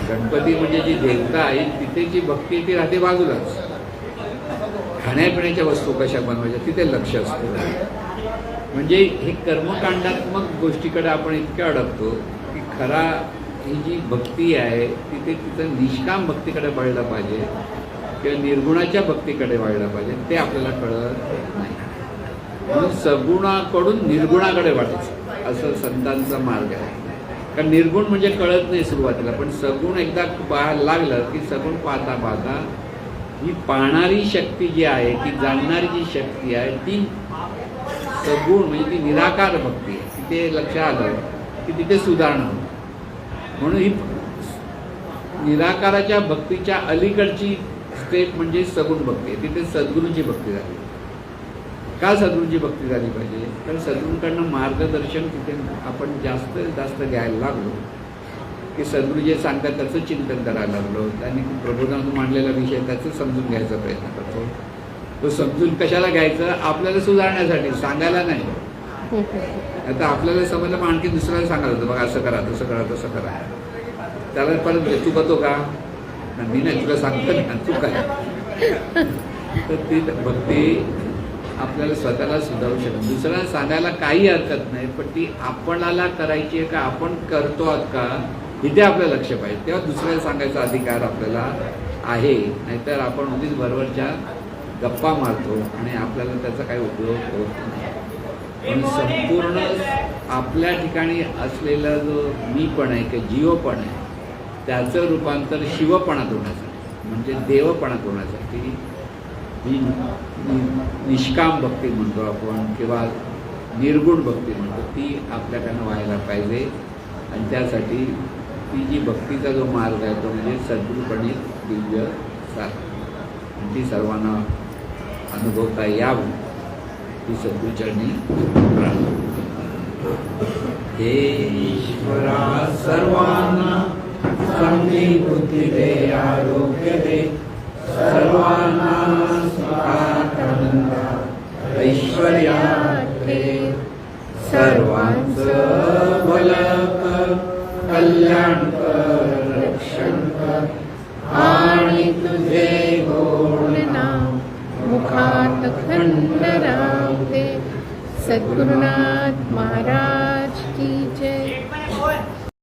गणपती म्हणजे जी देवता आहे तिथे जी भक्ती ती राहते बाजूलाच. खाण्यापिण्याच्या वस्तू कशा बनवायच्या तिथे लक्ष असतं. म्हणजे हे कर्मकांडात्मक गोष्टीकडे आपण इतके अडकतो की खरा ही जी भक्ती आहे तिथे तिथं निष्काम भक्तीकडे वळलं पाहिजे किंवा निर्गुणाच्या भक्तीकडे वळलं पाहिजे, ते आपल्याला कळत नाही. म्हणून सगुणाकडून निर्गुणाकडे वाटायचं असं संतांचा मार्ग आहे. कारण निर्गुण म्हणजे कळत नाही सुरुवातीला, पण सगुण एकदा पाहायला लागलं की सगुण पाहता पाहता ही पाहणारी शक्ती जी आहे, ती जाणणारी जी शक्ती आहे, ती सगुण म्हणजे ती निराकार भक्ती आहे. तिथे लक्ष आलं की तिथे सुधारणा होती. म्हणून ही निराकाराच्या भक्तीच्या अलीकडची स्टेप म्हणजे सगुण भक्ती आहे. तिथे सद्गुरूंची भक्ती झाली. का सद्गुरूंची भक्ती झाली पाहिजे? कारण सद्गुरूंकडनं मार्गदर्शन तिथे आपण जास्त घ्यायला लागलो की सद्गुरू जे सांगतात त्याचं चिंतन करायला लागलो. त्यांनी प्रबोधनातून मांडलेला विषय त्याचं समजून घ्यायचा प्रयत्न करतो. तो समजून कशाला घ्यायचं? आपल्याला सुधारण्यासाठी, सांगायला नाही. आता आपल्याला समजलं मग आणखी दुसऱ्याला सांगायला होतं, बघा असं करा, तसं करा, तसं करा. त्याला परत तू करतो का? मी नाही, तुला सांगतो ना, तू काय. तर ती भक्ती आपल्याला स्वतःला सुधारू शकतो. दुसऱ्याला सांगायला काही हरकत नाही, पण ती आपणाला करायची आहे का, आपण करतो आहात का, इथे आपलं लक्ष पाहिजे. तेव्हा दुसऱ्याला सांगायचा अधिकार आपल्याला आहे. नाहीतर आपण उगीच बरोबरच्या गप्पा मारतो आणि आपल्याला त्याचा काही उपयोग होत नाही. पण संपूर्ण आपल्या ठिकाणी असलेला जो मीपण आहे किंवा जीवपण आहे त्याचं रूपांतर शिवपणात होण्यासाठी म्हणजे देवपणात होण्यासाठी ही निष्काम भक्ती म्हणतो आपण किंवा निर्गुण भक्ती म्हणतो, ती आपल्याकडनं व्हायला पाहिजे. आणि त्यासाठी ती जी भक्तीचा जो मार्ग आहे तो म्हणजे सद्गुरूपणे दिव्य साथ, आणि ती सर्वांना अनुभवता यावं ही सद्गुरूचरणी प्रार्थना. हे ईश्वरा सर्वांना चांगली बुद्धी दे, आरोग्य दे, सर्वांना सुखात आनंदात ऐश्वर्यात ठेव, सर्वांचं भलं कर, कल्याण कर, रक्षण कर, आणि तुझे गोड नाम मुखात खंड राहते. सद्गुरुनाथ महाराज